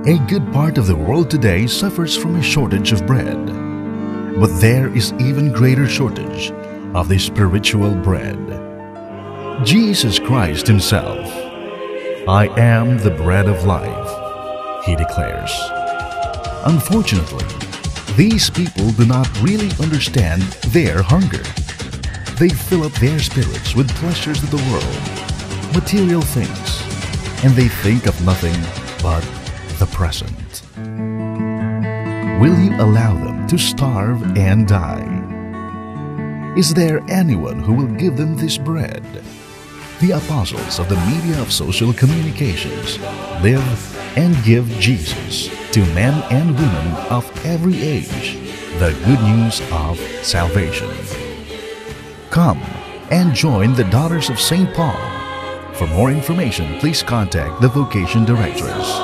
A good part of the world today suffers from a shortage of bread. But there is even greater shortage of the spiritual bread. Jesus Christ Himself, "I am the bread of life," He declares. Unfortunately, these people do not really understand their hunger. They fill up their spirits with pleasures of the world, material things, and they think of nothing but the present. Will you allow them to starve and die? Is there anyone who will give them this bread? The apostles of the media of social communications live and give Jesus to men and women of every age the good news of salvation. Come and join the Daughters of St. Paul. For more information, please contact the Vocation Directors.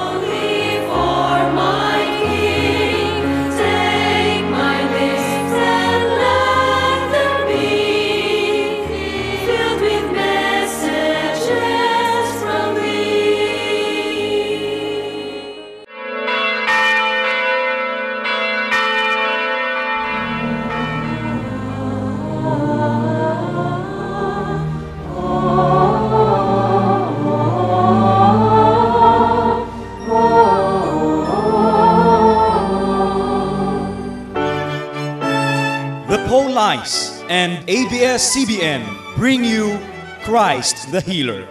Lice and ABS-CBN bring you Christ the Healer.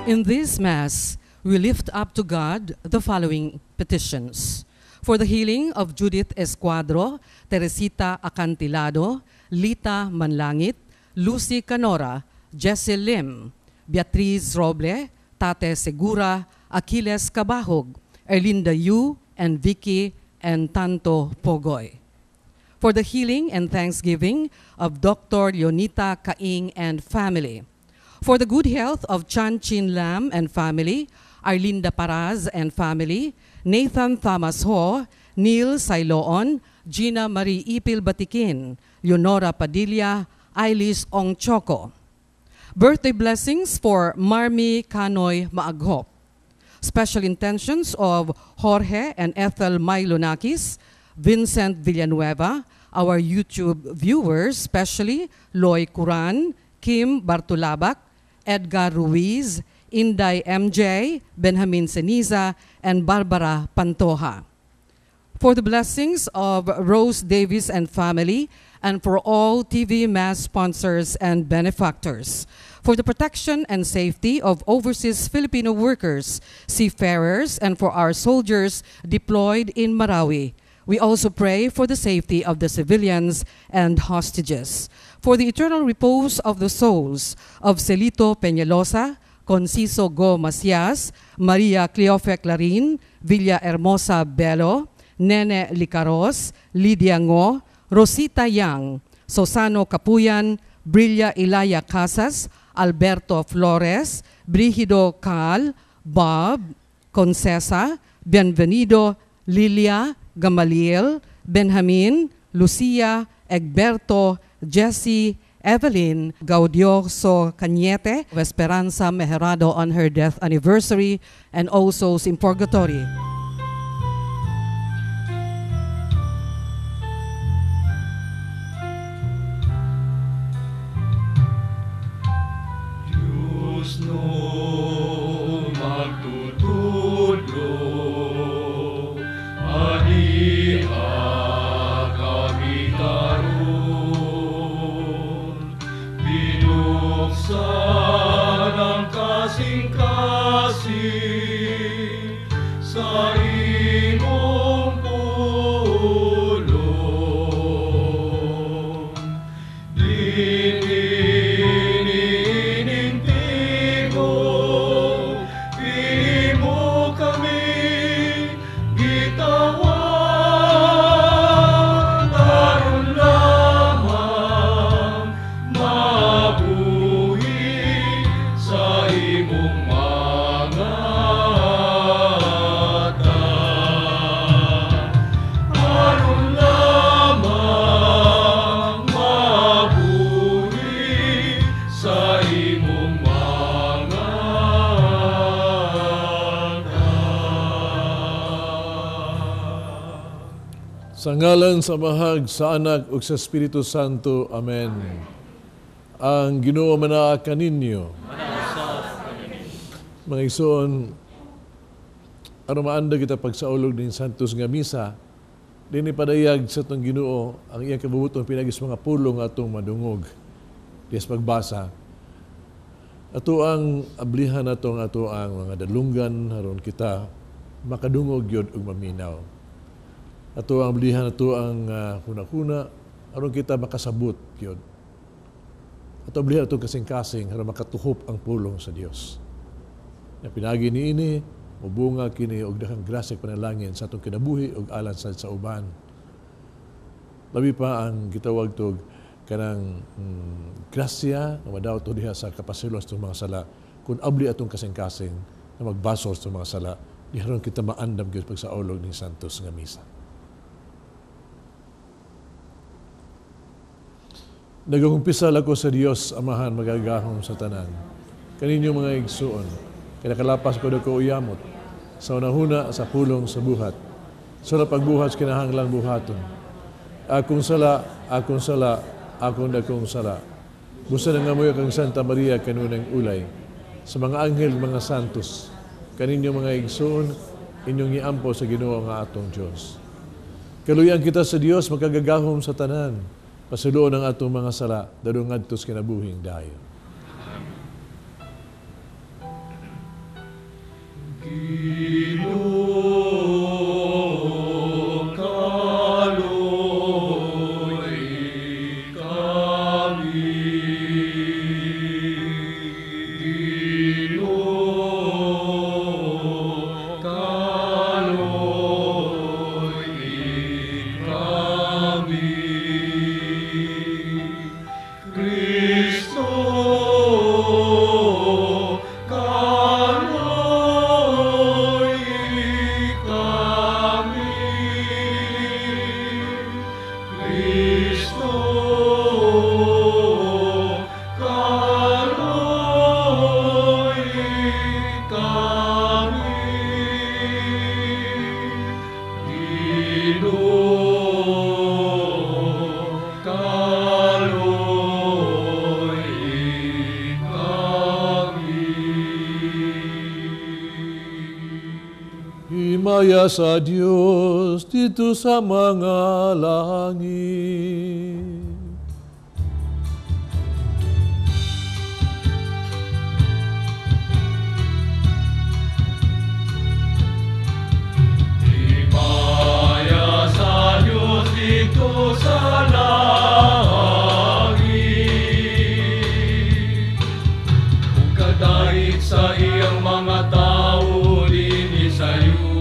In this Mass, we lift up to God the following petitions. For the healing of Judith Escuadro, Teresita Acantilado, Lita Manlangit, Lucy Canora, Jessie Lim, Beatriz Roble, Tate Segura, Achilles Cabahog, Erlinda Yu, and Vicky and Tanto Pogoy. For the healing and thanksgiving of Dr. Leonita Caing and family. For the good health of Chan Chin Lam and family, Arlinda Paraz and family, Nathan Thomas Ho, Neil Sailoon, Gina Marie Ipil Batikin, Leonora Padilla, Ailis Ong Choco. Birthday blessings for Marmi Kanoy Maaghop. Special intentions of Jorge and Ethel Mailonakis, Vincent Villanueva, our YouTube viewers, especially Loy Curan, Kim Bartulabak, Edgar Ruiz, Inday MJ, Benjamin Ceniza, and Barbara Pantoja. For the blessings of Rose Davis and family, and for all TV Mass sponsors and benefactors. For the protection and safety of overseas Filipino workers, seafarers, and for our soldiers deployed in Marawi. We also pray for the safety of the civilians and hostages. For the eternal repose of the souls of Celito Peñalosa, Conciso Go Macias, Maria Cleofe Clarin, Villa Hermosa Bello, Nene Licaros, Lydia Ngo, Rosita Yang, Sosano Capuyan, Brilla Ilaya Casas, Alberto Flores, Brigido Cal, Bob, Concesa, Bienvenido, Lilia, Gamaliel, Benjamin, Lucia, Egberto, Jessie, Evelyn, Gaudioso Cañete, Esperanza Meherado on her death anniversary, and also in Purgatory. Sa Sa ngalan sa Mahag, sa Anak, ug sa Espiritu Santo. Amen. Ang Ginoo manaa kaninyo. Mga igsoon, aron maanda kita pagsaulog ning santos nga misa, dinhi padayag sa tong Ginoo ang iyang kabubuton pinagis mga pulong atong madungog. Dias pagbasa. Ato ang ablihan natong ato ang mga dalunggan aron kita makadungog yod ug maminaw. Ato ang ablihan ato ang kuna-kuna aron kita makasabot yod. Ato ablihan ato kasing-kasing aron makatuhop ang pulong sa Dios. Na pinagi niini mubunga kini og daghang grasya panalangin sa atong kinabuhi ug alan sa uban. Labi pa ang gitawag tog kanang grasya nga madaot to diha sa kapasilos sa mga sala kun abli atong kasing-kasing na magbasol sa mga sala diharon kita maandam gyud pagsaulog ning santos nga misa. Nagumpisal ako sa Dios Amahan magagahom sa tanan. Kaninyo mga igsuon, kinakalapas ko dako uyamot sa unahuna sa pulong sa buhat. Sa pagbuhat kinahanglang buhaton. Akong sala, akong dakong sala. Busa na nga mo kang Santa Maria kanunang ulay. Sa mga anghel, mga santos, kaninyo mga igsuon, inyong iampo sa Ginoo nga atong Dios. Kaluyan kita sa Dios magagagahom sa tanan. Pasuloon ang atong mga sala, dadong ngadtos kinabuhing dayon. Himaya sa Diyos dito sa mga langit. Himaya sa Diyos dito sa langit. Kung kadahig sa iyang mga tao din sa iyo.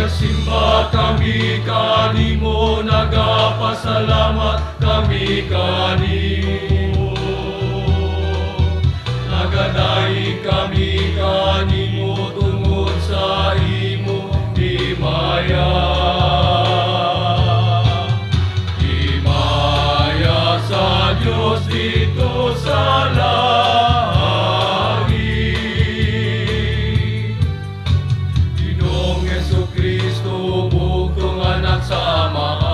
Simba kami kanimo, nagapasalamat kami kanimo. Nagadaig kami kanimo tungod sa imo himaya. Himaya sa Diyos dito sa langit. Sa Amahan,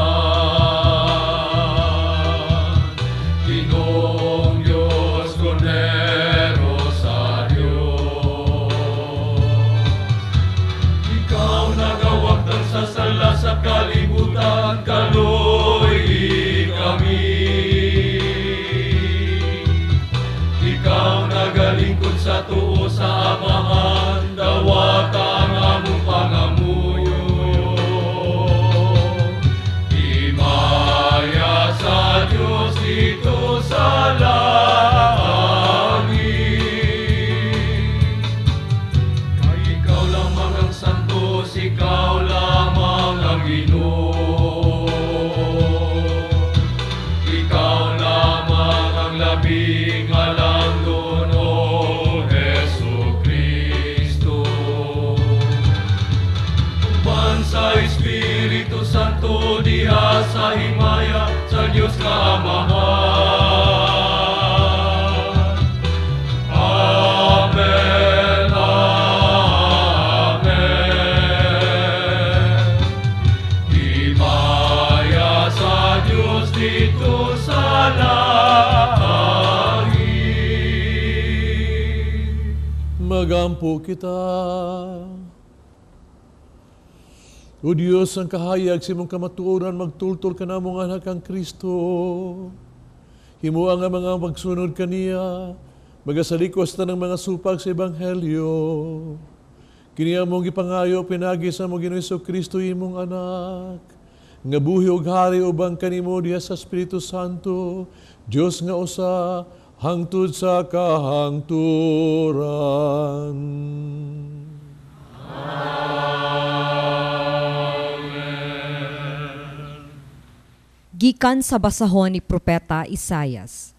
Ginoong Diyos, Kordero sa Diyos. Ikaw nagawagtan sa sala sa kalibutan, kaluy kami. Ikaw nagalingkod sa tuo sa Amahan, dawat ang among pangamuyo. Diyos dito sa langit. Kay ikaw lamang ang santos, ikaw lamang ang Ginoo. Ikaw lamang ang labing alangdon, O Jesucristo. Uban sa Espiritu Santo, diha sa himaya sa Diyos ka Amahan. magampo kita. O Diyos, ang kahayag sa imong kamatuoran, magtultol ka na mong anak ang Kristo. Himuha nga mga magsunod kaniya, magasalikos na ng mga supag sa Ebanghelyo. Kiniya mong ipangayo, pinagi sa mong Ginoong Kristo imong anak. Nga buhi og hari ubang kanimo diha sa Espiritu Santo, Diyos nga usa, hangtod sa kahangturan. Gikan sa basahon ni Propeta Isayas.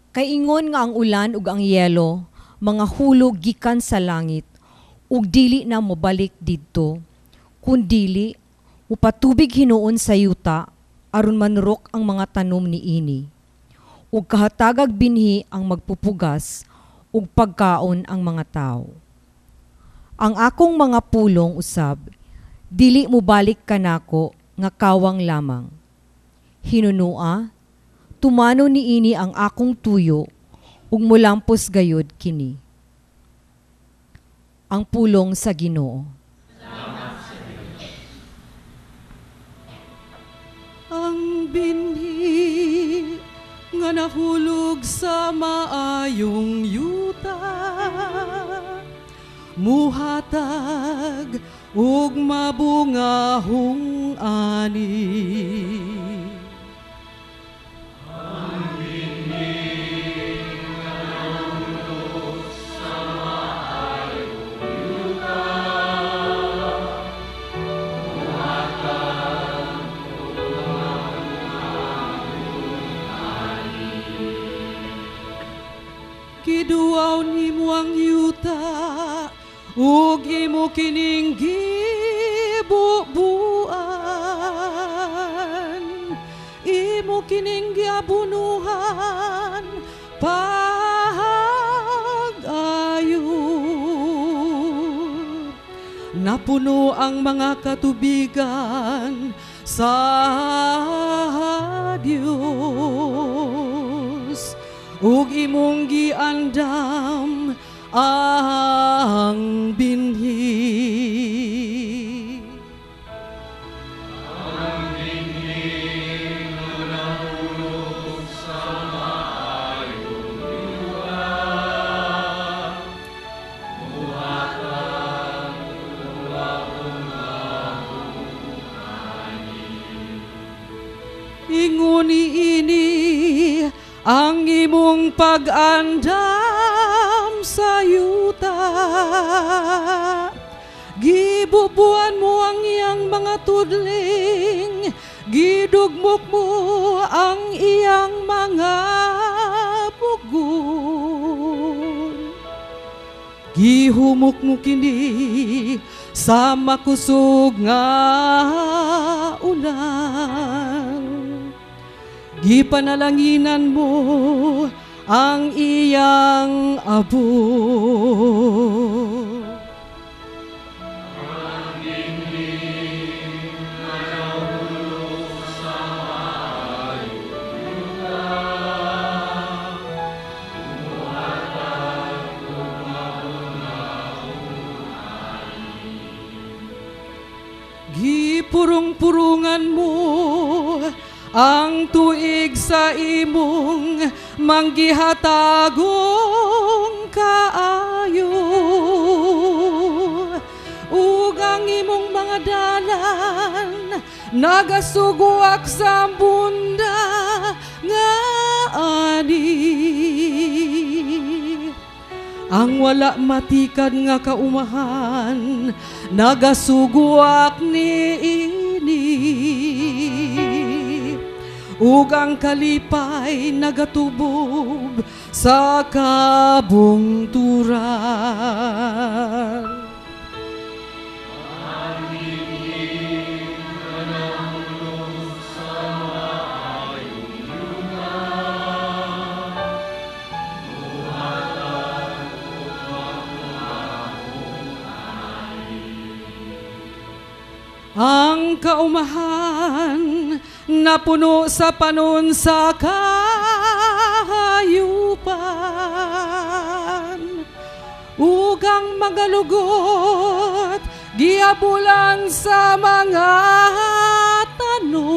Kaingon nga ang ulan ug ang yelo, mga hulog gikan sa langit, ug dili na mobalik didto, kundili upatubig hinuon sa yuta, aron manurok ang mga tanom ni ini. Ug kahatagag binhi ang magpupugas, ug pagkaon ang mga tao. Ang akong mga pulong usab, dili mo balik kanako nga kawang lamang. Hinunua, tumano ni ini ang akong tuyo, ug mulampos gayud kini. Ang pulong sa Ginoo. Ang binhi nga nahulog sa maayong yuta, muhatag ug mabungahong ani. Ang binhi nga nahulog sa maayong yuta, muhatag ug mabungahong ani. Kiduaw nimo ang yuta, ug imo kining gibubuan, imo kining giabunuhan pag-ayod. Napuno ang mga katubigan sa Dios, ug imong giandam ang binhi. Ang binhi nga nahulog sa maayong yuta, muhatag ug mabungahong ani. Ingon ini ang imong pag-andam sa yuta, gibubuan mo ang iyang mga tudling, gidugmok mo ang iyang mga pugon. Gihumok mo kini sa makusog nga ulan, gipanalanginan mo ang iyang abo. Ang binhi nga nahulog sa maayong yuta, muhatag ug mabungahong ani. Gipurong-purungan mo ang tuig sa imong manggihatagong kaayo, ug ang imong mga dalan nagasugwak sa bunda nga ani. Ang wala matikad nga kaumahan nagasugwak ni ini, ug ang kalipay nagatubob sa kabungturan. Ang binhi nga nahulog sa maayong yuta, muhatag ug mabungahong ani. Ang kaumahan napuno sa panon sa kahayupan, ugang magalugot, gihabulan sa mga tanong.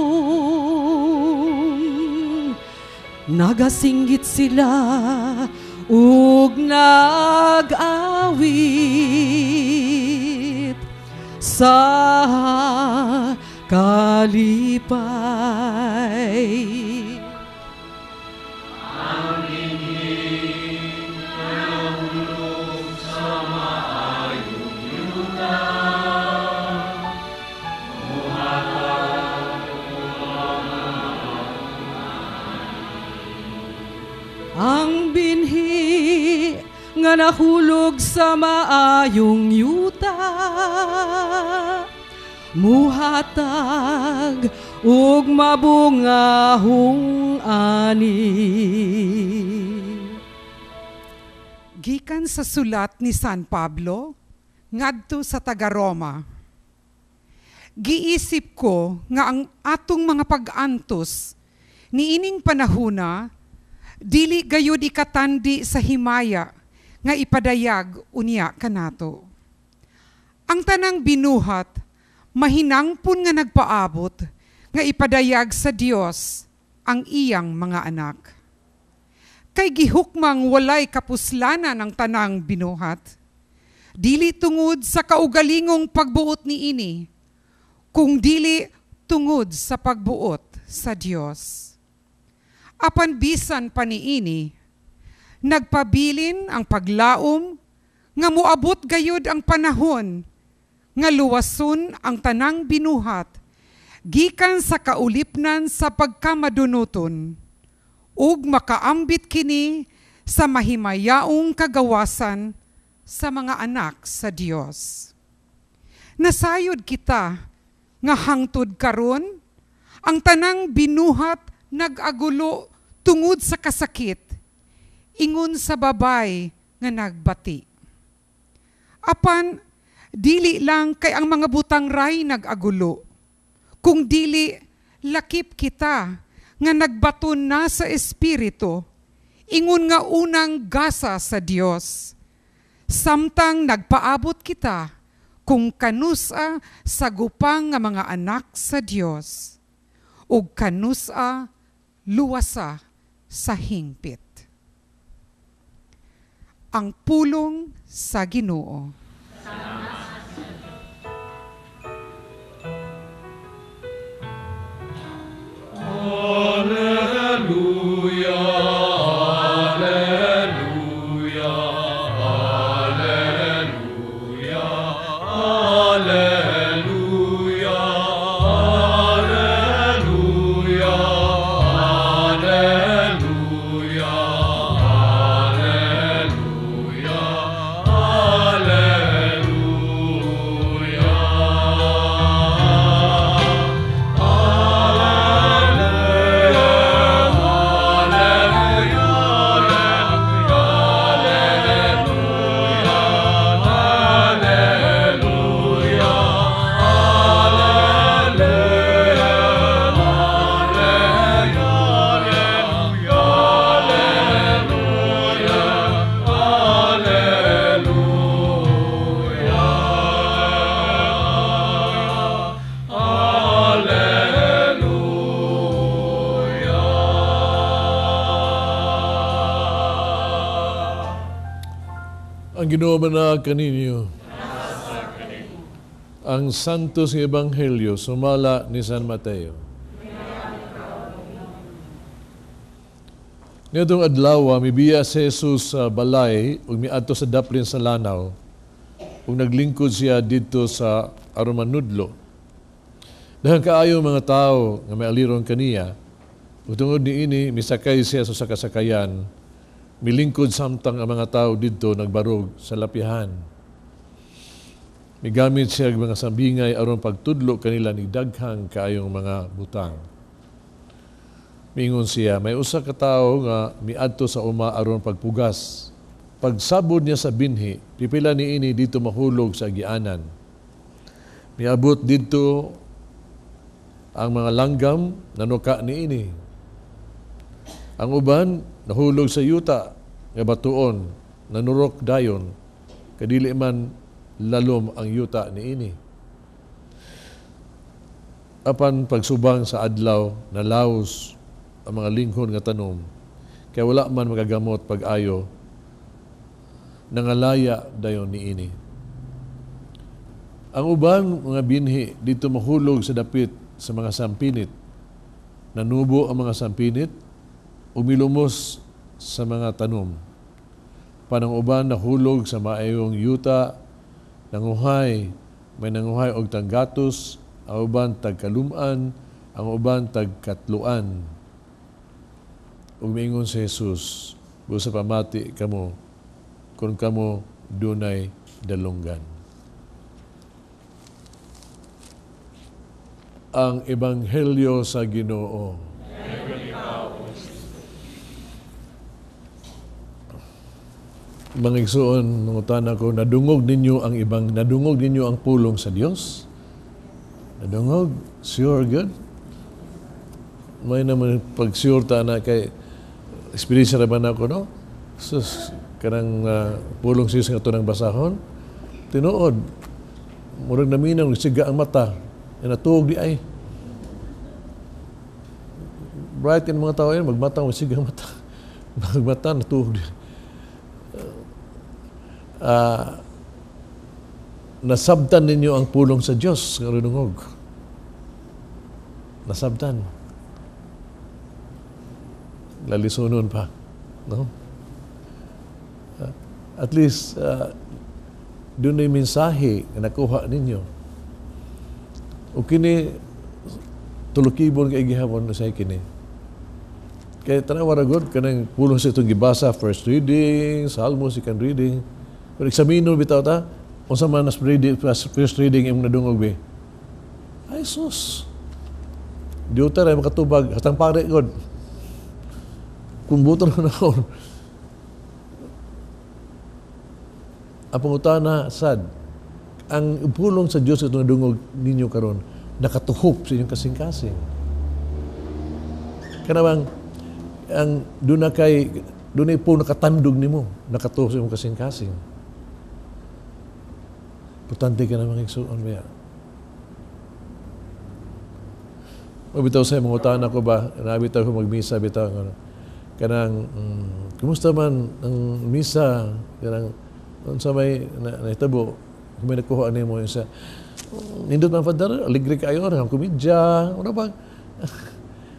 Nagasinggit sila ug nag-awit sa kalipay. Ang binhi nga nahulog sa maayong yuta, muhatag ug mabungahong ani. Gikan sa sulat ni San Pablo ngadto sa taga-Roma. Giisip ko nga ang atong mga pag-antos niining panahona dili gayud ikatandi sa himaya nga ipadayag unya kanato. Ang tanang binuhat mahinangpon nga nagpaabot nga ipadayag sa Dios ang iyang mga anak. Kay gihukmang walay kapuslanan ang tanang binuhat, dili tungod sa kaugalingong pagbuot ni ini, kung dili tungod sa pagbuot sa Dios. Apan bisan pa niini, nagpabilin ang paglaom nga muabot gayud ang panahon nga luwason ang tanang binuhat gikan sa kaulipnan sa pagkamadunuton ug makaambit kini sa mahimayaong kagawasan sa mga anak sa Dios. Nasayod kita nga hangtod karon ang tanang binuhat nag-agulo tungod sa kasakit, ingon sa babay nga nagbati. Apan, dili lang kay ang mga butang ray nag-agulo, kung dili lakip kita nga nagbaton na sa Espiritu, ingon nga unang gasa sa Dios. Samtang nagpaabot kita kung kanusa sa gupang nga mga anak sa Dios, ug kanusa luwasa sa hingpit. Ang pulong sa Ginoo. Alleluia, alleluia, alleluia, alleluia, alleluia, alleluia, Ang Ginoo manag kaninyo. Ang Santos nga Ebanghelyo sumala ni San Mateo. Nitong adlaw mibiya si Jesus sa balay ug miadto sa daplin sa lanaw ug naglingkod siya didto sa aron manudlo. Dahil kaayo mga tao nga may aliron kaniya, ug tungod niini misakay siya sa kasakayan, milingkod samtang ang mga tao didto nagbarog sa lapihan. Migamit siya mga sambingay aron pagtudlo kanila ni daghang kaayong mga butang. Mingon siya, may usa ka tawo nga miadto sa uma aron pagpugas. Pagsabod niya sa binhi, pipila niini dito mahulog sa agianan. Miabot dito ang mga langgam nanuka niini. Ang uban nahulog sa yuta nga batuon, nanurok dayon, kadili man lalom ang yuta ni ini. Apan pagsubang sa adlaw, nalaos ang mga linghon nga tanom, kaya wala man magagamot pag-ayo, nangalaya dayon ni ini. Ang ubang mga binhi dito mahulog sa dapit sa mga sampinit. Nanubo ang mga sampinit, umilumos sa mga tanom. Panang uban nahulog sa maayong yuta, nanguhay, may nanguhay og tanggatos, ang uban tagkaluman, ang uban tagkatluan. Umingon si Jesus, busa pamati kamo, kung kamo dunay dalunggan. Ang Ebanghelyo sa Ginoo. Mga igsoon, nangutana ko, nadungog ninyo ang pulong sa Dios? Nadungog? Sure, good? May naman pag-sure ta na kay experience naman ako, no? Sus, kanang pulong sa Diyos nga ito ng basahon. Tinuod. Murag naminaw, siga ang mata. Natuog di ay. Bright yung mga tao yan, magmata, siga ang mata. Magmata, natuog di. Nasabtan ninyo ang pulong sa Diyos, karunungog. Nasabtan. Lalisunon pa. No? At least, doon na yung mensahe na nakuha ninyo. O kini, tulukibon kay gihapon na sa kini. Kaya tanawaragot, kanang pulong sa itong gibasa, first reading, salmo, second reading. Kung examino bitaw ta, kung sa man first reading yung nadungog be. Ay, sus. Diyotar ay makatubag, hatang pare god. Kung buto na ako. Ang pangutana, sad, ang pulong sa Diyos itong nadungog ninyo karon nakatuhop sa inyong kasing-kasing. Kanawang, ang doon ay po nakatandog nimo, nakatuhop sa inyong kasing-kasing. Importante ka na mga igsoon ba? Mabitaw sa'yo, mga utaan ako ba? Nabitaw ko magmisa, bitaw. Kanang, kumusta man ang misa? Kanang, sa may naitabo, kung may nakuha niyo mo yung sa, nindot man, Father, aligri kayo, ang kumidya, ano ba?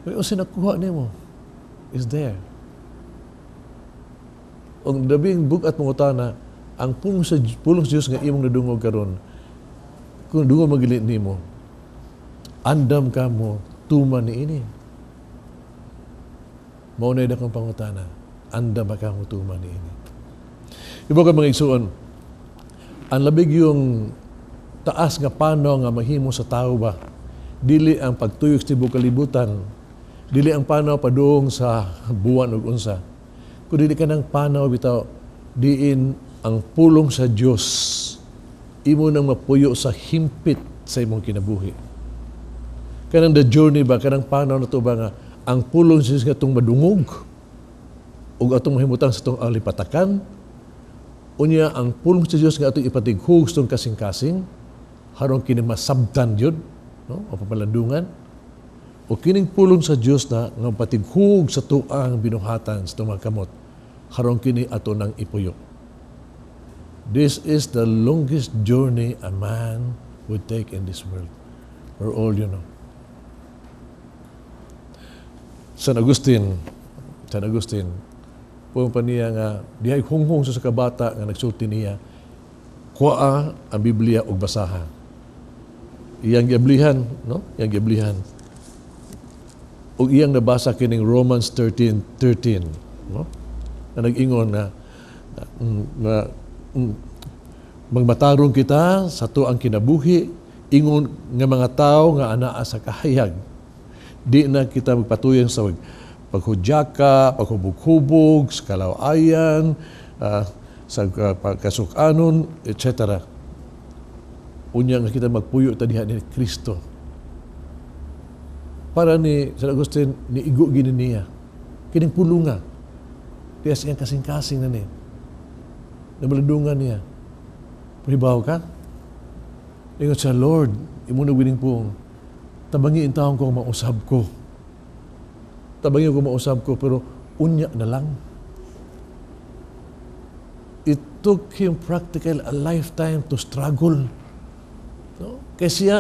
May usin nakuha niyo mo is there. Ang dabing bukat mga utaan na, ang pulong sa Diyos nga imong nadungog karon, kung dungog magilit nimo, andam ka mo, tuman ni ini. Maunay na kong pangutana, andam ka mo tuman ni ini. Iba ka mga igsuon, ang labig yung taas nga panaw nga mahimo sa tao ba, dili ang pagtuyok sa tibuok kalibutan, dili ang panaw padung sa buwan ug unsa, kung dili ka ng panaw bitaw, diin ang pulong sa Diyos, imo nang mapuyo sa himpit sa imong kinabuhi. Kanang the journey ba, kanang panaw na to ba nga, ang pulong sa Diyos nga itong madungog, o atong mahimutang sa itong alipatakan, unya ang pulong sa Diyos nga itong ipatighug sa itong kasing-kasing, harong kinimasabtan yun, no? O papalandungan, o kining pulong sa Diyos na nga patighug sa tuang binuhatan sa itong mga kamot, harong kini ato ng ipuyo. This is the longest journey a man would take in this world. For all you know. San Agustin, pumunta niya nga, dihay hunghong sa kabata nga nagsulti niya, kuha ang Biblia og basaha. Iyang giablihan, no? Iyang giablihan. O iyang nabasa kining Romans 13:13, no? Na nag-ingon na magmatarong kita sa tuang kinabuhi, ingon nga mga tao nga anaa sa kahayag. Di na kita magpatuyang sa paghudyaka, paghubog-hubog, sa kalawayan, sa kasukanon, etc. Unya nga kita magpuyo ta diha ni Kristo. Para ni San Agustin, ni igo gini niya. Kining pulunga. Diya siyang kasing-kasing na niya. Nabaladungan niya. Pribaw ka? Ingon siya, Lord, imo na wining pong, tabangi in taong ko mausab ko. Tabangi ko mausab ko, pero unya na lang. It took him practical a lifetime to struggle. No? Kaya siya,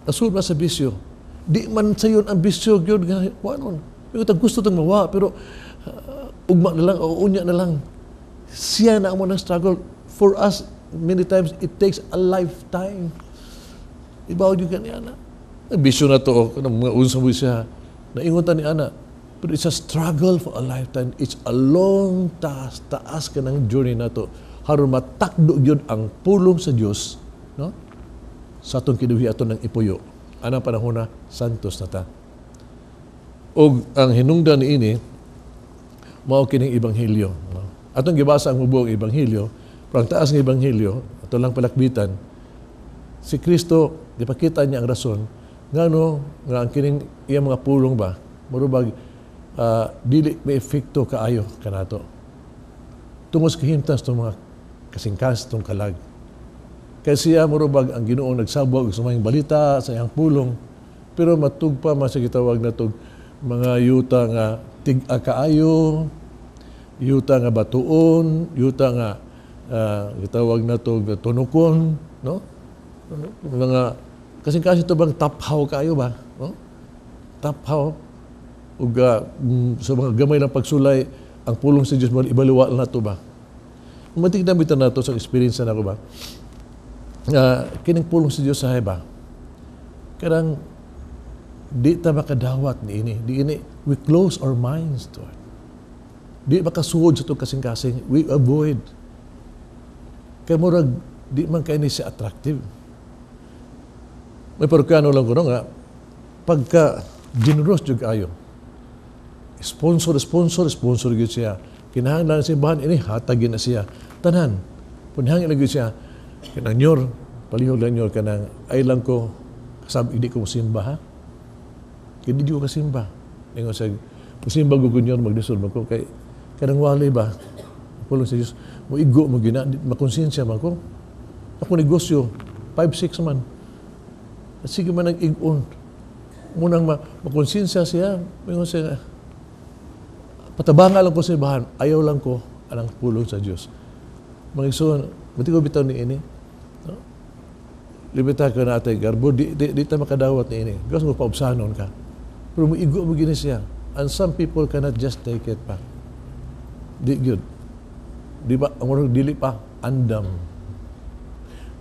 nasunod sa bisyo. Di man sa yun ang bisyo, yun, wanon. Gusto itong mawa, pero ugma na lang, o unya na lang. Siya na ang mga struggle. For us, many times, it takes a lifetime. Ibaw yung ganyan na. Ang bisyo na to, mga unsang mo siya, nainguntan ni Ana. Pero it's a struggle for a lifetime. It's a long taas ka ng journey na to. Haron matakdo yun ang pulong sa Diyos, no? Sa atong kinuhi ato ng ipuyo. Anang panahon na, santos na ta. O ang hinungdan ni ini, mao kining Ebanghelyo. No? Atong gibasa ang mubuong Ebanghelyo, pero ang taas ng Ebanghelyo, ato lang palakbitan, si Kristo, dipakita niya ang rason, nga ang kining iyang mga pulong ba, marubag, dili may efekto kaayo kanato. Tungos kahimtas itong mga kasingkas, itong kalag. Kaya siya marubag ang Ginoong nagsabog sa mga balita, sa iyang pulong, pero matugpa man sa gitawag na itong mga yuta nga tig-a kaayo, yuta nga batuon, yuta nga gitawag na itong tunukon, no? Mga kasingkas ito bang taphaw kaayo ba? No? Taphaw. Ug sa mga gamay ng pagsulay, ang pulong sa Diyos, ibaliwa na ito ba? Matignan bitan na ito sa experience na ako ba? Kining pulong sa Diyos sahay ba? Karang di ta makadawat ni ini. Di ini, we close our minds to it. Di makasuod sa itong kasing-kasing. We avoid. Kaya murag, di man kayo ni siya attractive. May parokano lang ko nga, pagka generous jud kayo, sponsor gyud siya. Kinahanglan sa simbahan ini hatagin na siya. Tanan, punhangin lagi siya. Kanang nyor, palihog lang nyor kanang ay lang ko kasab hindi ko simba ha. Kindi di ko kasimba. Ingon sa simba ko nyor magdisod man ko kay kanang wali ba. Pulong sa Dios mo igo mo gina makonsensya man ko. Ako negosyo 5-6 man. Sige man nag-igon. Munang makonsensya siya, ingon siya patabangan lang ko sa simbahan, ayaw lang ko anang pulong sa Dios. Mga igsoon, mati ko bitaw ni ini. No? Libita ka na atay garbo, di ta makadawat ni ini. Gusto mo paubsanon ka. Pero igo mo gini siya. And some people cannot just take it pa. Di good. Di ba, ang dili pa, andam.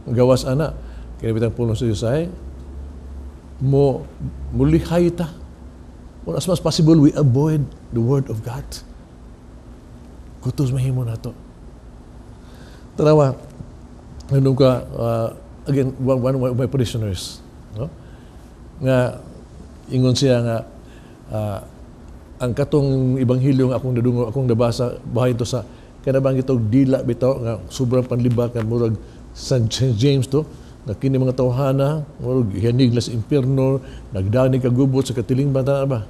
Gawas ana, kaya bitang pulong sa Diyos ay, mulihay ta. As much as possible, we avoid the Word of God. Kutos mahimo na to. Tarawa, nandun ka, again, one of my parishioners, no? Nga, ingon siya nga, ang katong Ebanghelyo nga akong nabasa, bahay ito sa, kanabang itong dila bitaw, nga sobrang panlibak, nga murag St. James to, na kini mga tawhana, murag hiyanig na sa impierno, nagdani kagubot sa katiling banta ba?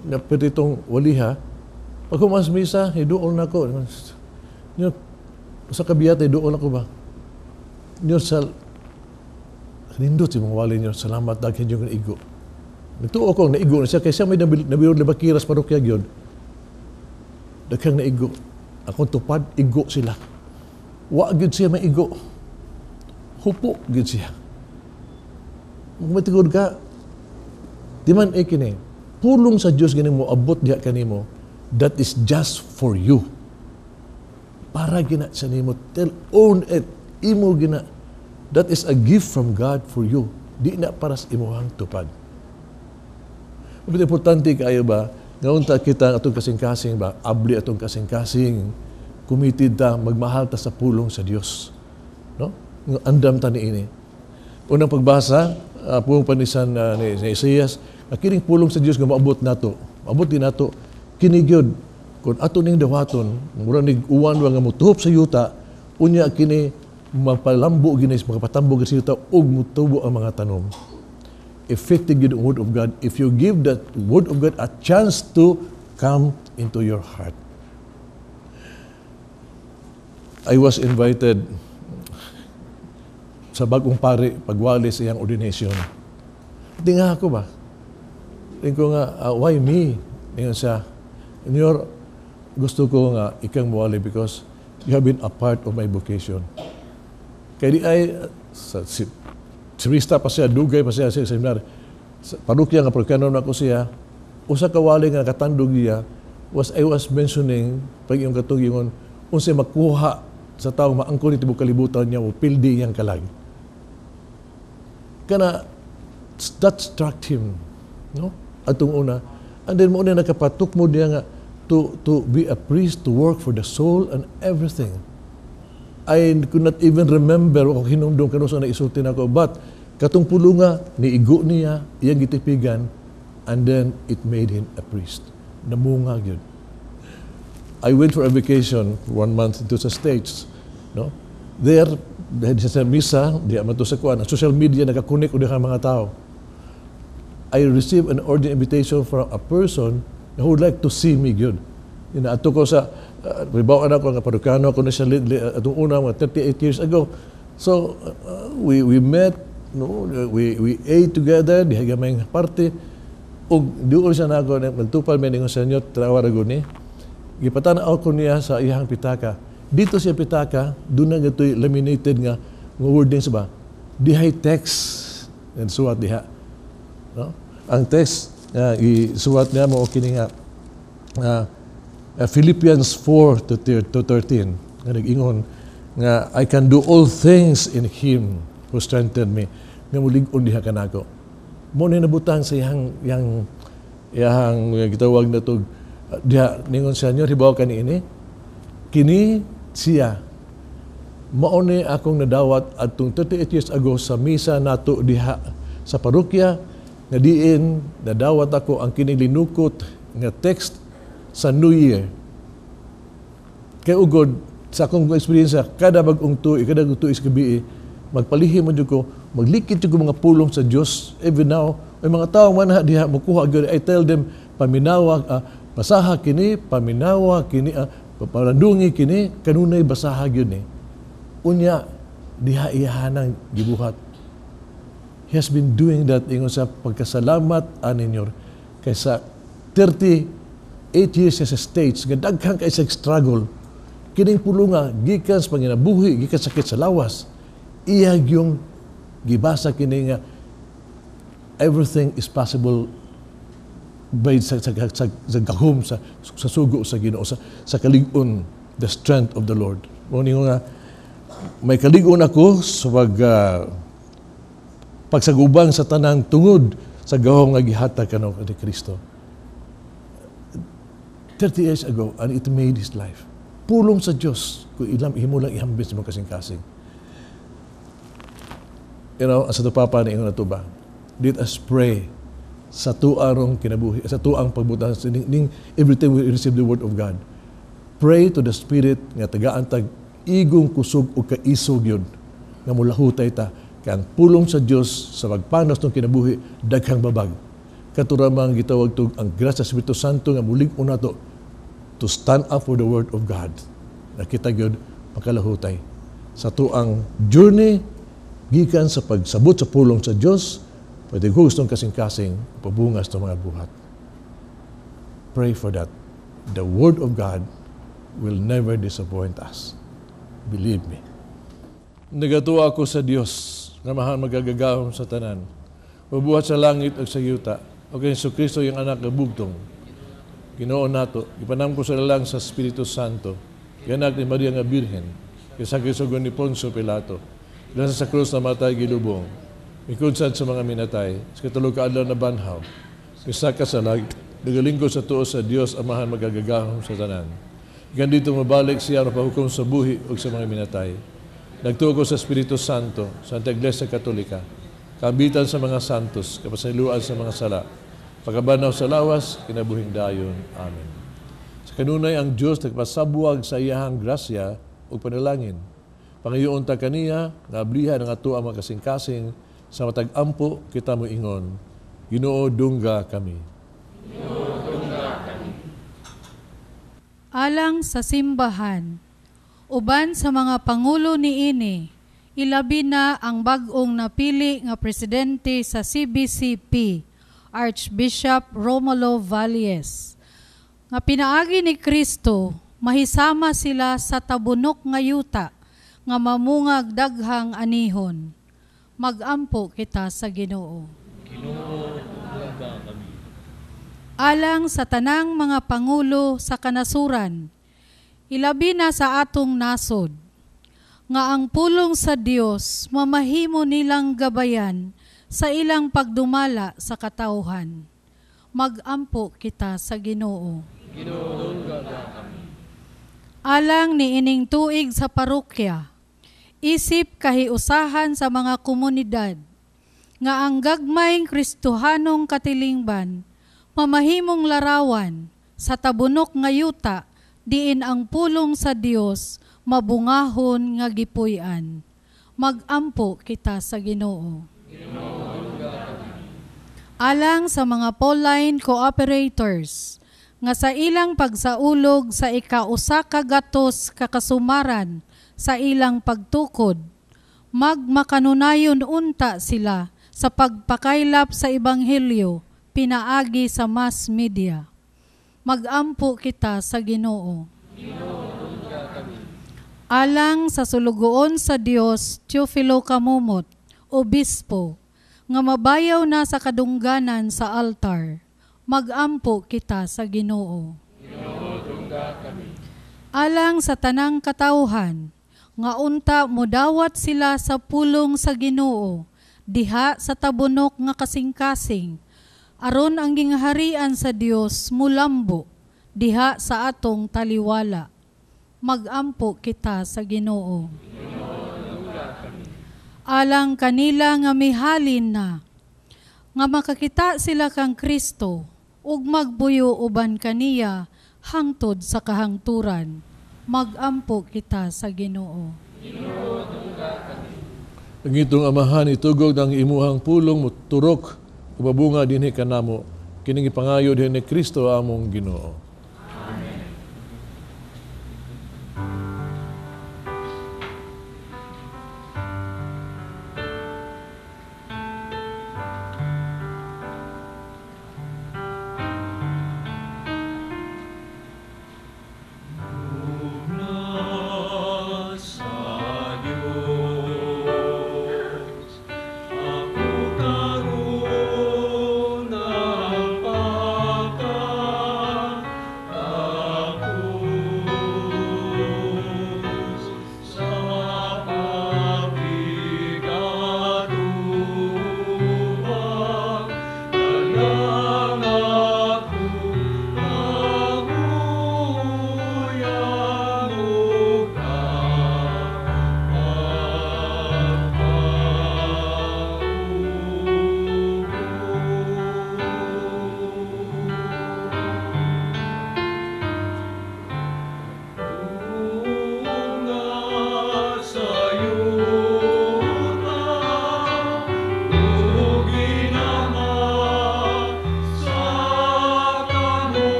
Na pwede itong waliha, pag humas misa, doon ako. Sa kabiyat, doon ako ba? Nyo sa nindot si mga wali nyo, salamat daghin yung naigo. Nagtuo ko, naigo na siya, kaya siya may nabirod na bakiras parokya yun. Daghang naigo. Akong tupad, igo sila. Wa gyud siya may igo. Hupo gyud siya. Kung matigod ka, di man kini, pulong sa Diyos ganing mo, abot diha kanimo, that is just for you. Para gina sa nimo, own it, imo gina. That is a gift from God for you. Di na para sa imuhang tupad. Pero importante kayo ba, ngayon ta kita atong kasing-kasing ba, abli atong kasing-kasing, committed ta, magmahal ta sa pulong sa Diyos. No? Andam ta ni ini. Unang pagbasa, pulong panisan ni Isaias, kining pulong sa Diyos nga maabot nato. Maabot din nato kinigyod kun ato ning dawaton, mura nig uwan nga mutuhop sa yuta, unya kini mapalambo gini makapatambo sa yuta ug mutubo ang mga tanom. Effective gid ang word of God if you give that word of God a chance to come into your heart. I was invited sa bagong pare pagwali sa iyang ordination. Di nga ako ba? Tingin ko nga, why me? Tingin siya, gusto ko nga ikang mawali because you have been a part of my vocation. Kaya di ay, sirista pa siya, dugay pa siya sa seminar. Parukya nga, parukyanon ako siya, usa kawali nga katandog niya, I was mentioning, pag yung katugingon, unsay makuha sa taong maangkon iti kalibutan niya, o pildi niyang kalag. Kana, that struck him. No? Atong una. And then mo na nakapatok mo diya nga to be a priest, to work for the soul and everything. I could not even remember o hinumdum kano sa naisulti ako. But katong pulo nga, niigo niya, iyang gitipigan, and then it made him a priest. Namunga yun. I went for a vacation 1 month into the States. No? There, dahil sa misa, di man to sa kuan, social media nakakunik o mga tao. I received an urgent invitation from a person who would like to see me good. Ato ko sa, ribawaan ako, nga parukano ako na siya atong una, mga 38 years ago. So, we met, no? we ate together, di hagamay party, o doon siya na ako, nagtupal may ningon sa inyo, trawarago ni, gipatanaw ko niya sa iyang pitaka. Dito siya pitaka, doon na gato'y laminated nga wordings ba? Dihay text, and suwat diha. No? Ang text, isuwat niya mo, okay nga, Philippians 4:13, nga nag-ingon, nga, I can do all things in Him who strengthened me. Nga mulig-on diha ka na ako. Muna nabutang sa iyang gitawag na ito, diha, ningon sa inyo, hibaw ka ni ini, kini siya, mauni akong nadawat atong 38 years ago sa misa nato diha sa parokya, nga diin, nadawat ako ang kinilinukot nga text sa New Year. Kaya ugod, sa akong experience, kada bagong tuig, kada bagong tuig sa gabi, magpalihim mo ko, maglikit ko mga pulong sa Diyos. Even now, may mga tao man diha, makuha, I tell them, paminawa, basaha kini, paminawa kini, paparandungi kini, kanunay basaha yun Unya, diha iyahanang gibuhat. He has been doing that ingon sa pagkasalamat aninyor kaysa 38 years sa States, daghang kay sa struggle. Kining pulunga, gikan sa panginabuhi, gikan sakit sa lawas. Iyag yung gibasa kini nga everything is possible by sa gahom sa sugo sa Ginoo sa kalig-on, the strength of the Lord. Muni nga may kalig-on ako sa pagsagubang sa tanang tungod sa gahom nga gihatag kanaw ni Kristo. 30 years ago, and it made his life. Pulong sa Diyos kung ilam himulang ihambin sa mga kasing-kasing. Sa ito papa na ingon na ito ba? Let us pray sa tuarong kinabuhi, sa tuang pagbutan, every time we receive the Word of God. Pray to the Spirit nga tagaantag igong kusog o kaisog yun nga mulahutay ta kang pulong sa Diyos sa pagpanos ng kinabuhi daghang babag. Katuramang gitawag to ang grasya sa Espiritu Santo nga mulig una to stand up for the Word of God. Nakita gyud makalahutay sa tuang journey gikan sa pagsabot sa pulong sa Diyos. Pwede gustong kasing-kasing pabungas ng mga buhat. Pray for that. The Word of God will never disappoint us. Believe me. Nagatuwa ako sa Diyos na mahal magagagahom sa tanan. Mabuhat sa langit at sa yuta. O kay Yesu Kristo yung anak na bugtong. Ginoon nato. Ipanam ko sa lalang sa Espiritu Santo. Anak ni Maria nga Birhen. Kaya kisugon ni Poncio Pilato. Ilan sa krus na matay gilubong. Ikunsad sa mga minatay, sa katulog kaadlaw na banhaw, kisaka sa nagalingkod sa tuo sa Diyos, amahan magagagahom sa tanan. Gandito mabalik siya na pahukom sa buhi o sa mga minatay. Nagtuo ko sa Espiritu Santo, Santa Iglesia Katolika, kabitan sa mga santos, kapasayloan sa mga sala, pagkabanaw sa lawas, kinabuhing dayon. Amen. Sa kanunay ang Diyos nagpasabuag sa iyahang grasya o panalangin. Pangayoon ta kaniya, nablihan ang ato ang mga kasing-kasing, sa matag-ampo kita mo ingon, Ginoo dungga kami. Ginoo dungga kami. Alang sa simbahan, uban sa mga pangulo niini, Ilabi na ang bag-ong napili nga presidente sa CBCP, Archbishop Romulo Valles. Nga pinaagi ni Kristo, mahisama sila sa tabunok nga yuta, nga mamungag daghang anihon. Magampo kita sa Ginoo. Ginoo, tungga kami. Alang sa tanang mga pangulo sa kanasuran, ilabi na sa atong nasod, nga ang pulong sa Dios mamahimo nilang gabayan sa ilang pagdumala sa katawhan. Magampo kita sa Ginoo. Ginoo, tungga kami. Alang ni ining tuig sa parokya, isip kahiusahan sa mga komunidad, nga ang gagmayng Kristohanong katilingban, mamahimong larawan sa tabunok nga yuta, diin ang pulong sa Dios mabungahon nga gipuy-an. Magampo kita sa Ginoo. Alang sa mga Pauline cooperators, nga sa ilang pagsaulog sa ika-usa ka gatos kakasumaran sa ilang pagtukod, magmakanunayon unta sila sa pagpakaylap sa Ebanghelyo, pinaagi sa mass media. Magampo kita sa Ginoo. Alang sa sulugoon sa Dios, Teofilo Kamumot, Obispo, nga mabayaw na sa kadungganan sa altar, magampo kita sa Ginoo. Alang sa tanang katawhan, nga unta modawat sila sa pulong sa Ginoo, diha sa tabunok nga kasing-kasing, aron ang gingharian sa Dios mulambo, diha sa atong taliwala. Magampo kita sa Ginoo. Alang kanila nga mihalin na, nga makakita sila kang Kristo, ug magbuyo uban kaniya hangtod sa kahangturan. Magampo kita sa Ginoo. Ang itong amahan itugog ng imuhang pulong turok ubabunga dinhi kanamo kining ipangayo dinhi ni Kristo among Ginoo.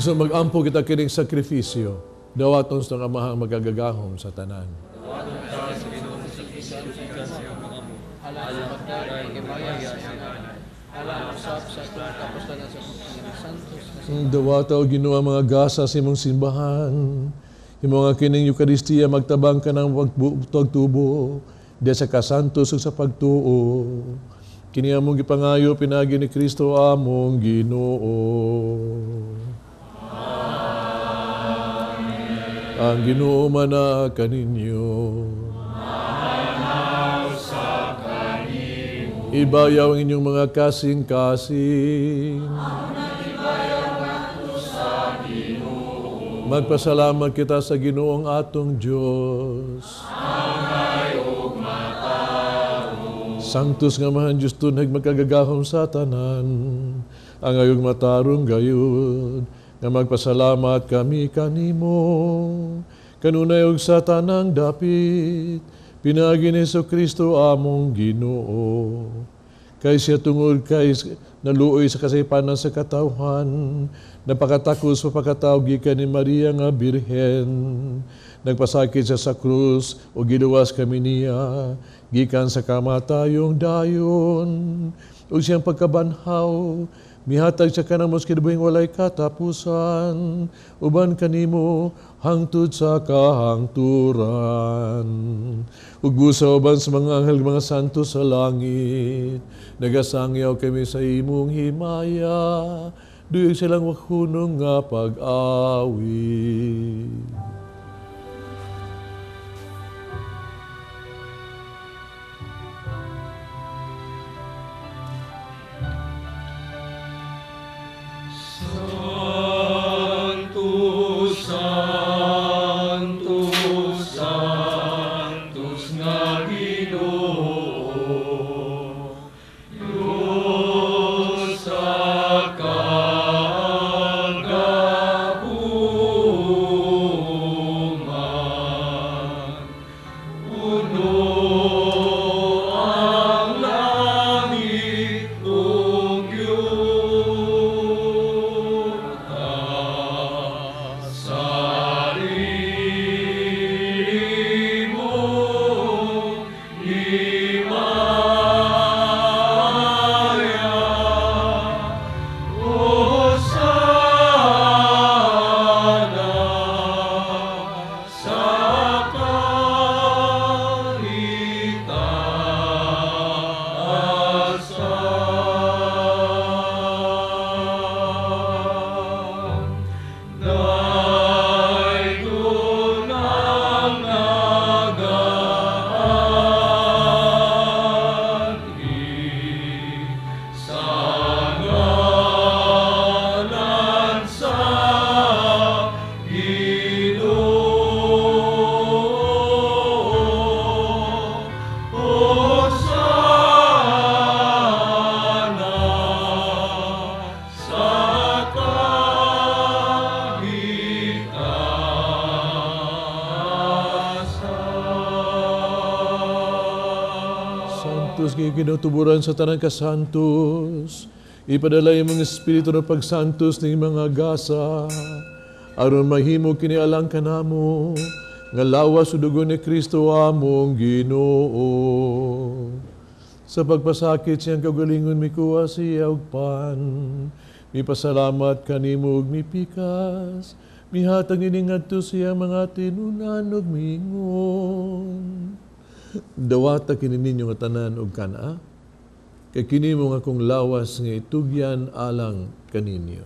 So mag-ampo kita kining sakripisyo, dawaton sa amahang magagagahom sa tanan. Dawata o Ginoo mga gasa sa imong simbahan, imong nga kining Eucharistia magtabang ka ng pagtubo, diya sa kasantos ug sa pagtuo. Kini among gipangayo pinagi ni Kristo among Ginoo. Ang Ginoo mana kaninyo. Ibayaw ang inyong mga kasing-kasing. Magpasalamat kita sa Ginoong atong Diyos. Sanctus nga mahan Diyos tunhag magkagagahom sa tanan, ang ayong matarong gayud, nga magpasalamat kami kanimo, kanunay og sa tanang dapit, pinagi ni Jesucristo among Ginoo. Kay siya tungod kay naluoy sa kasaypanan sa katawhan, napakatakos papakatawag gikan ni Maria nga Birhen, nagpasakit siya sa krus o giluwas kami niya, gikan sa kamatayong dayon, o siyang pagkabanhaw, mihatag siya kanamos kinabuhing walay katapusan, uban kanimo hangtod sa kahangturan. Ug busa uban sa mga anghel mga santo sa langit, nagasangyaw kami sa imong himaya, duyog silang wakhunong nga pag-awi. Kinutuburan sa tanang kasantos, ipadala yung mga espiritu ng pagsantos ng mga gasa, aron mahimo kini alang kanamo, nga lawas sa dugo ni Kristo among Ginoo. Sa pagpasakit siyang kagalingon mikuha siya og pan, mipasalamat kanimo ug mipikas, mihatag nining ngadto siya mga tinunan ug mingon. Dawata kini ninyo nga tanan og kana, kay kini mo nga kung lawas nga itugyan alang kaninyo.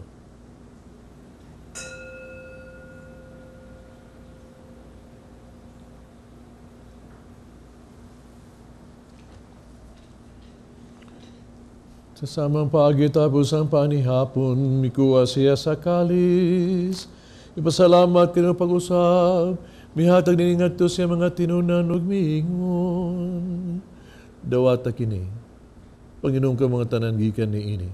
Sa samang paagi tapos ang panihapon, mikuha siya sa kalis, ipasalamat kini pag-usap, mihatag din ngadto siya mga tinunan ug miingon. Dawata kini, Panginoon ka mga tanan gikan ni ini.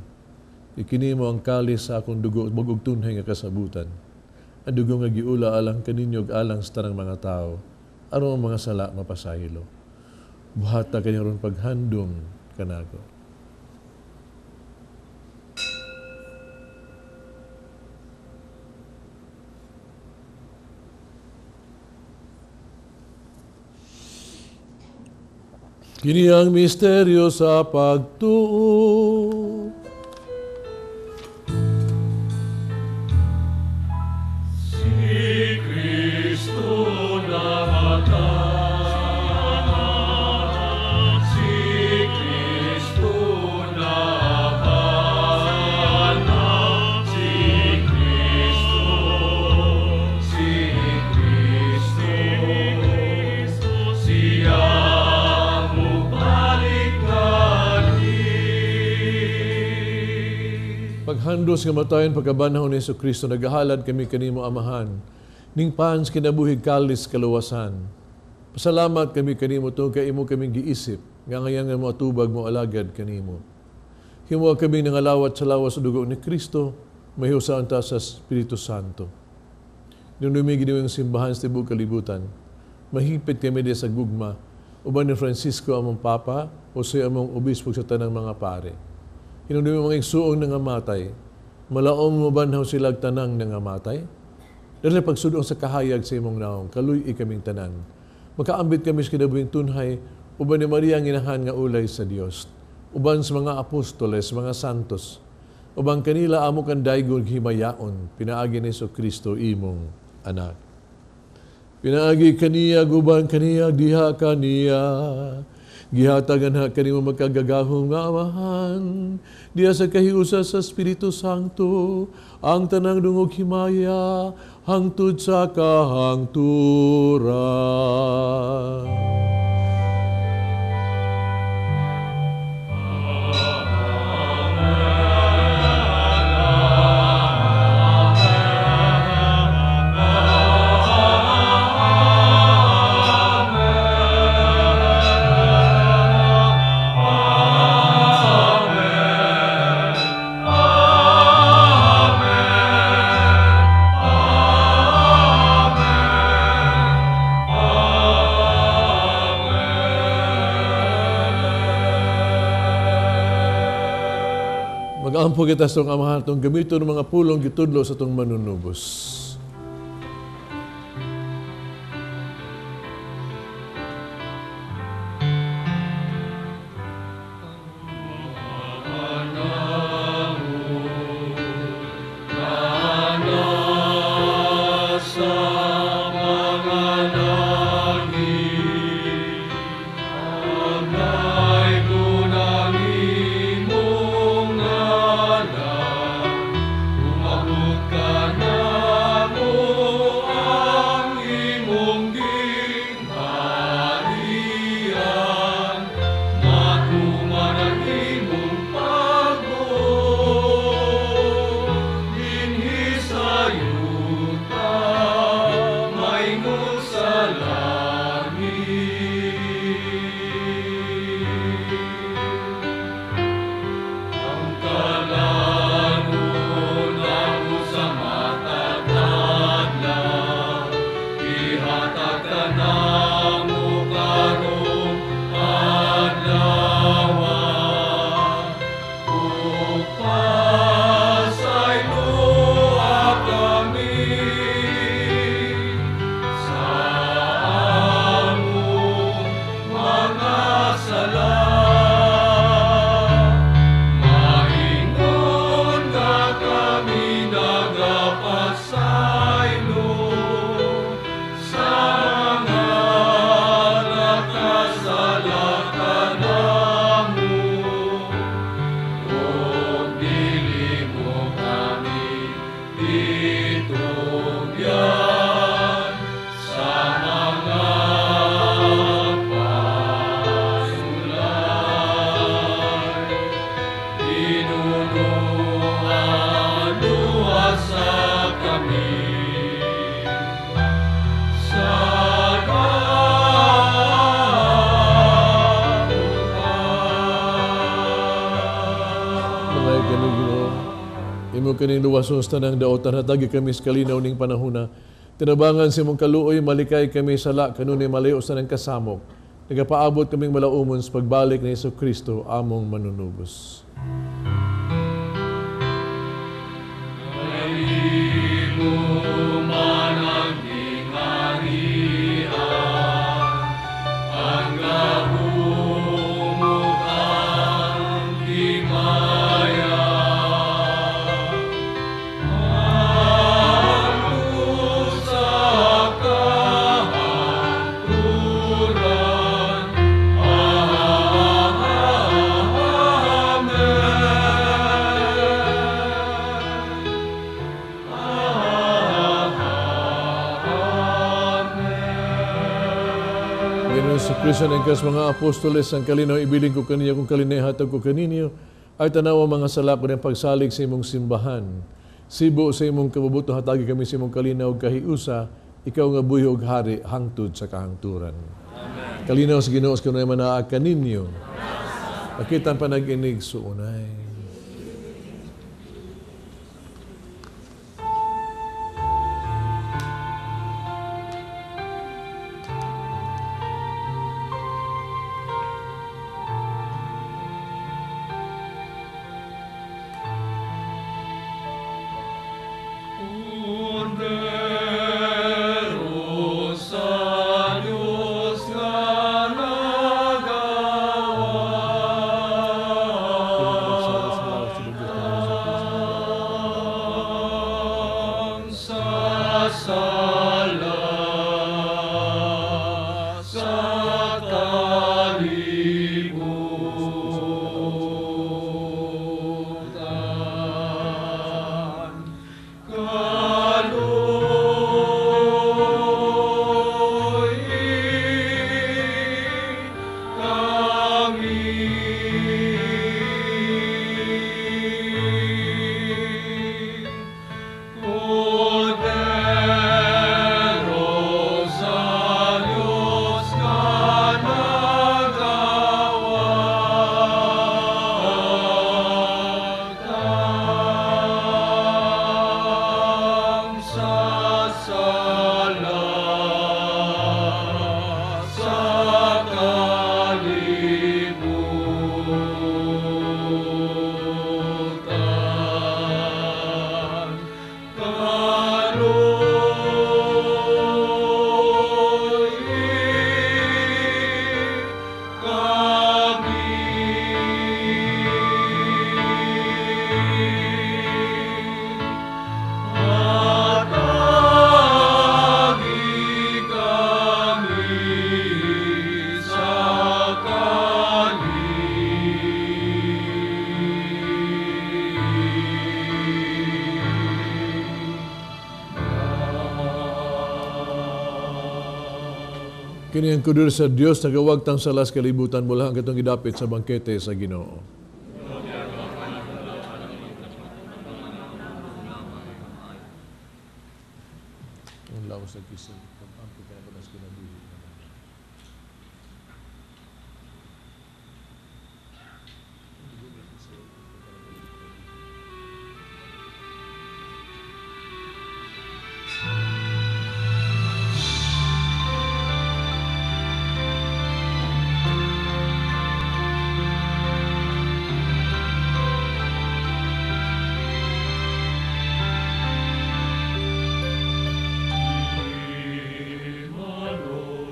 Ikini mo ang kalis sa akong dugo ug tunhay nga kasabutan. Ang dugo nga giula alang kaninyo ug alang sa tanang mga tao, aron ang mga sala mapasaylo. Buhata kanya ron paghandom kanako. Kini ang misteryo sa pagtuo. Si Kristo namatay, si Kristo nabanal, si Kristo, siya. Paghandos nga matayon pagkabanhaw ni Jesucristo, nagahalad kami kanimo amahan, ning pans kinabuhig kalis kaluwasan. Pasalamat kami kanimo to kay imo kaming giisip nga ngayon nga mo atubag mo alagad kanimo. Himo kami nangalawat sa lawas sa dugo ni Kristo, mahiusaon ta sa Espiritu Santo. Nung lumigi yung simbahan sa tibuok kalibutan, mahipit kami di sa gugma, uban ni Francisco among Papa, o sa among obispo sa tanang mga pare. Hinundumi mga igsuong nangamatay, malaom mo banhaw silag tanang nangamatay? Dahil pagsudong sa kahayag sa imong naong, kaluy kaming tanan. Makaambit kami sa kinabuhing tunhay, uban ni Maria ang inahan nga ulay sa Dios. Uban sa mga apostoles, mga santos. Uban kanila amo kan daygol himayaon, pinaagi ni Kristo imong anak. Pinaagi kaniya, guban kaniya, diha kaniya. Gihatagan ha kanimo magkagagahong nga amahan. Diya sa kahiusa sa Espiritu Santo, ang tanang dungog himaya, hangtod sa kahangturan. Mag-aampo kita sa itong amahan, itong gamito ng mga pulong gitudlo sa itong manunubos. Imo kaning luwasos tanang daotan hatagi kami sa kalinaw ning panahona. Tinabangan si mong kaluoy malikay kami sala kanunay malayo sa nang kasamok. Nagapaabot kaming malaumon sa pagbalik ni Kristo among manunubos. Kristo ng kas mga apostoles ang kalinaw ibiling ko kaniya kung kalinay hatag ko kaninyo ay tanawa mga salako ng pagsalig sa imong simbahan. Sibo sa imong kabubuto hatagi kami sa imong kalinaw kahiusa ikaw nga buhi og hari hangtod sa kahangturan. Kalinaw sa Ginoo sa kanunay manaa kaninyo. Pakitan pa nag-inig suunay. Kini ang kudur sa Dios nagawag tang salas kalibutan mula ang katong gidapit sa bangkete sa Ginoo. Ang lawas na kisig, pag-ampi ka na pa nas kinabuhi. Malo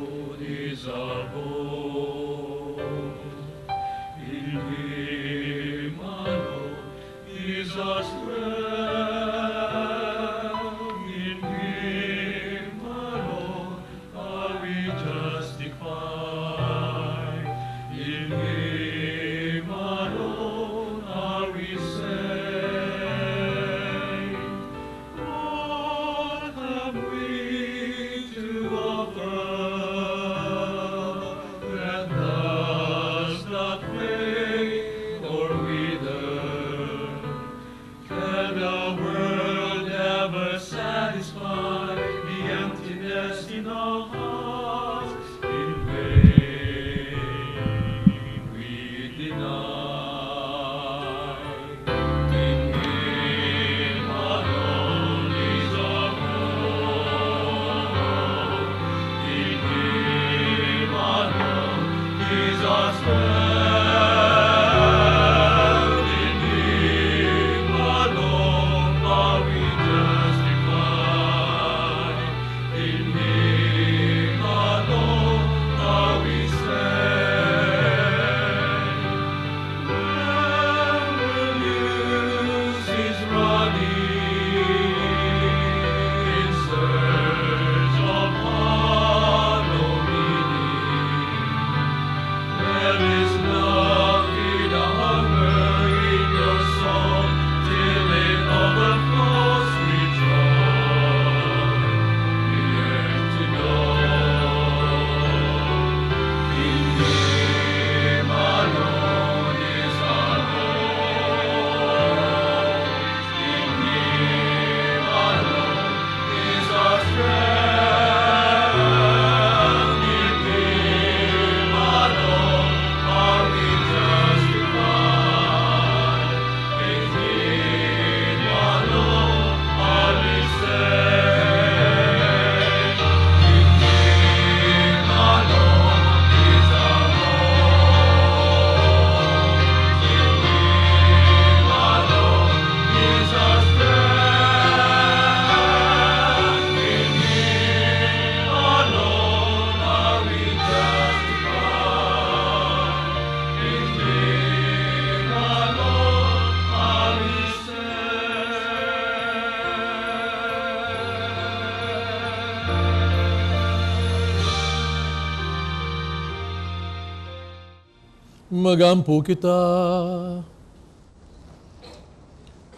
Magampo kita.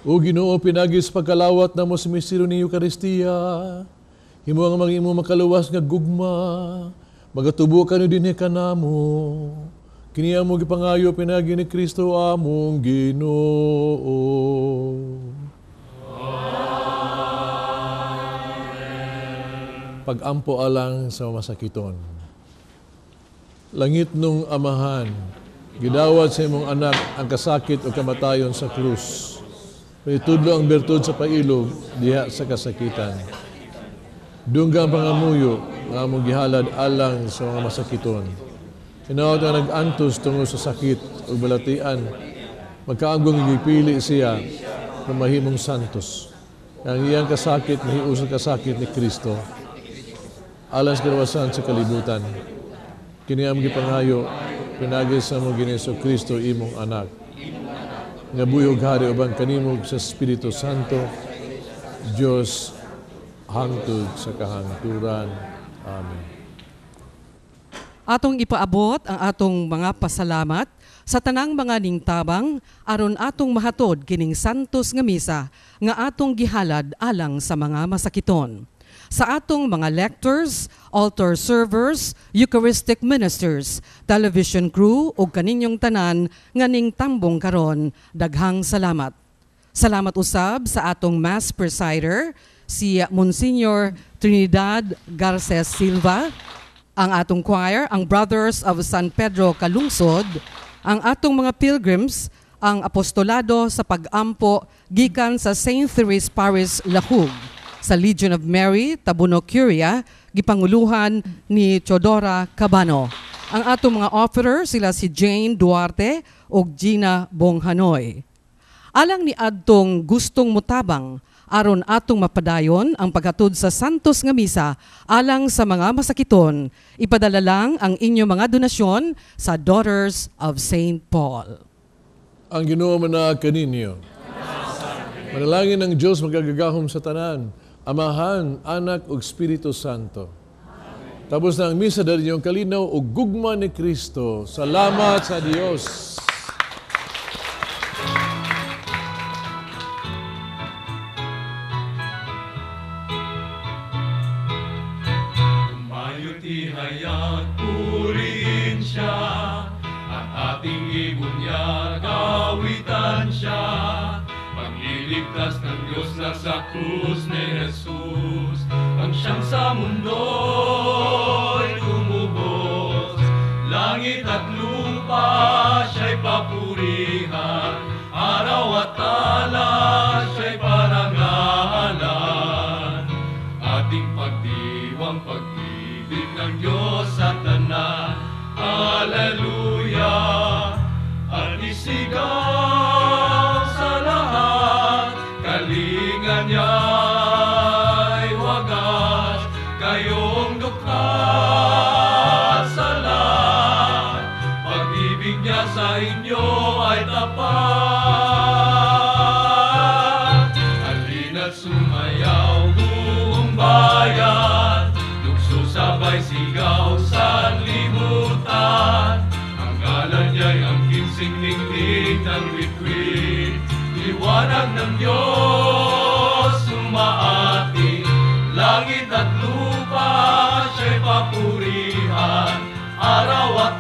O Ginoo, pinagis pagkalawat na mo sa misteryo ni Eucharistia. Himo ang mga imo makaluwas nga gugma. Magatubo ka din ka namo. Kiniya mo gipangayo pinagi ni Kristo among Ginoo. Pag-ampo alang sa masakiton. Langit nung amahan, gidawat sa imong anak ang kasakit o kamatayon sa krus. Pitudlo ang bertud sa pailog diha sa kasakitan. Dunggang pangamuyo nga among gihalad alang sa mga masakiton. Hinaot nga nag-antos tungod sa sakit o balatian, magkaanggong gipili siya na mahimong santos. Ang iyang kasakit, mahius sa kasakit ni Kristo, alang sa karawasan sa kalibutan. Kini among gipangayo, pinagis sa among Gineso Kristo imong anak. Nga buyog hari uban kanimog sa Espiritu Santo, Diyos hangtod sa kahangturan. Amen. Atong ipaabot ang atong mga pasalamat sa tanang mga ningtabang aron atong mahatod kining santos nga misa nga atong gihalad alang sa mga masakiton. Sa atong mga lectors, altar servers, Eucharistic ministers, television crew ug kaninyong tanan nga ning tambong karon, daghang salamat. Salamat usab sa atong mass presider, si Monsignor Trinidad Garces Silva, ang atong choir, ang Brothers of San Pedro Calungsod, ang atong mga pilgrims, ang apostolado sa pag-ampo gikan sa St. Therese Parish, Lahug, sa Legion of Mary, Tabuno Curia, gipanguluhan ni Chodora Cabano. Ang atong mga offerer sila si Jane Duarte ug Gina Bonghanoy. Alang ni adtong gustong mutabang, aron atong mapadayon ang paghatod sa santos nga misa alang sa mga masakiton, ipadala lang ang inyong mga donasyon sa Daughters of St. Paul. Ang Ginoo manaa kaninyo. Manalangin ng Diyos magagagahom sa tanan, Amahan, Anak ug Espiritu Santo. Tapos na ang misa dali niyong kalinaw ug gugma ni Kristo. Salamat sa Dios. Hayat purihin siya at ating ibunyag awitan siya. Pagliligtas ng Diyos na sa krus ni Jesus, ang siyang sa mundo'y tumubos. Langit at lupa siya'y papurihan, araw at alay siya'y parangalan. Ating pagdiwang pag-ibig ng Diyos sa tanan, Hallelujah! At isigaw sa lahat, kalingan niya'y wagas, kayong dukha at salat, pag-ibig niya sa inyo ay tapat. Halina't sumayaw buong bayan, sabay sigaw sa limutan, ang ngalan niya'y ang kinsing ningning ng bituin. Liwanag ng Diyos sumaati, langit at lupa siya'y papurihan, araw at